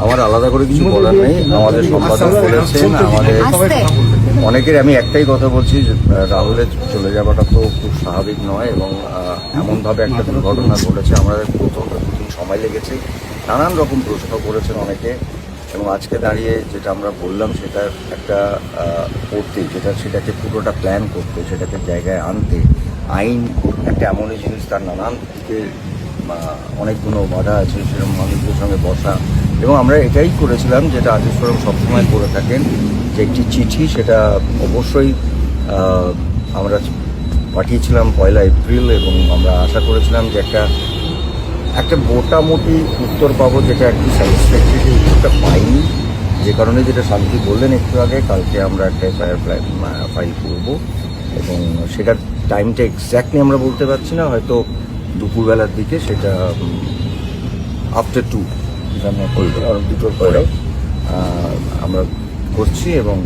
আমার আলাদা করে কিছু বলার নেই। আমাদের সম্পাদক বলেছেন, আমাদের অনেকের আমি একটাই কথা বলছি, রাহুলের চলে যাওয়াটা তো খুব স্বাভাবিক নয় এবং এমনভাবে একটা দুর্ঘটনা ঘটেছে। আমাদের প্রথম দুদিন সময় লেগেছে, নানান রকম প্রশ্ন করেছেন অনেকে এবং আজকে দাঁড়িয়ে যেটা আমরা বললাম সেটা একটা করতে, সেটাকে পুরোটা প্ল্যান করতে, সেটাকে জায়গায় আনতে আইন একটা এমনই জিনিস, তার নানান দিকে অনেকগুলো বাধা আছে, সেরকম মানুষদের সঙ্গে বসা এবং আমরা এটাই করেছিলাম যেটা আর্টিস্ট ফোরাম সবসময় করে থাকেন, যে একটি চিঠি সেটা অবশ্যই আমরা পাঠিয়েছিলাম 1 এপ্রিল এবং আমরা আশা করেছিলাম যে একটা মোটামুটি উত্তর পাবো, যেটা একটু স্যাটিসফ্যাক্টরি উত্তরটা পাইনি, যে কারণে যেটা শান্তি বললেন একটু আগে, কালকে আমরা একটা এফআইআর ফাইল করবো এবং সেটার টাইমটা এক্স্যাক্টলি আমরা বলতে পারছি না, হয়তো দুপুরবেলার দিকে, সেটা আফটার 2 দুটোর পরে আমরা করছি এবং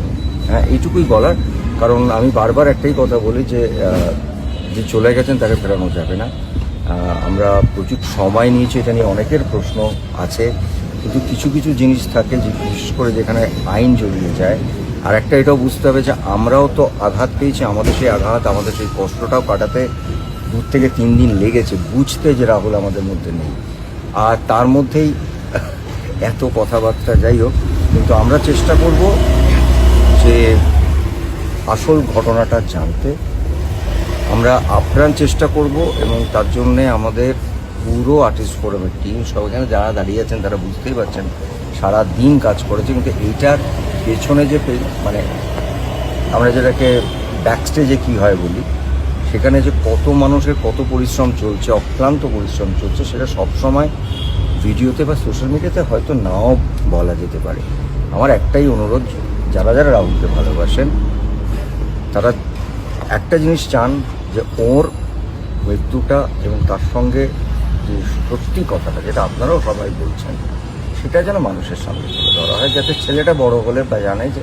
হ্যাঁ এইটুকুই বলার। কারণ আমি বারবার একটাই কথা বলি যে চলে গেছেন তাকে ফেরানো যাবে না। আমরা প্রচুর সময় নিয়েছি, এটা নিয়ে অনেকের প্রশ্ন আছে, কিন্তু কিছু কিছু জিনিস থাকে যে বিশেষ করে যেখানে আইন জড়িয়ে যায়। আর একটা এটাও বুঝতে হবে যে আমরাও তো আঘাত পেয়েছি, আমাদের সেই আঘাত, আমাদের সেই কষ্টটাও কাটাতে 2 থেকে 3 দিন লেগেছে বুঝতে যে রাহুল আমাদের মধ্যে নেই। আর তার মধ্যেই এত কথাবার্তা, যাই হোক, কিন্তু আমরা চেষ্টা করব যে আসল ঘটনাটা জানতে, আমরা আপ্রাণ চেষ্টা করব এবং তার জন্যে আমাদের পুরো আর্টিস্ট ফোরামের টিম সব এখানে যারা দাঁড়িয়ে আছেন তারা বুঝতেই পারছেন সারা দিন কাজ করেছে, কিন্তু এইটার পেছনে যে মানে আমরা যেটাকে ব্যাকস্টেজে কী হয় বলি, সেখানে যে কত মানুষের কত পরিশ্রম চলছে, অক্লান্ত পরিশ্রম চলছে, সেটা সবসময় ভিডিওতে বা সোশ্যাল মিডিয়াতে হয়তো নাও বলা যেতে পারে। আমার একটাই অনুরোধ, যারা যারা রাহুলকে ভালোবাসেন তারা একটা জিনিস চান, যে ওর মৃত্যুটা এবং তার সঙ্গে যে সত্যি কথাটা, যেটা আপনারাও সবাই বলছেন, সেটা যেন মানুষের সামনে তুলে ধরা হয়, যাতে ছেলেটা বড় হলে বা জানে যে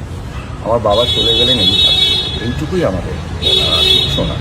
আমার বাবা চলে গেলেন, এইটুকুই আমাদের শোনা।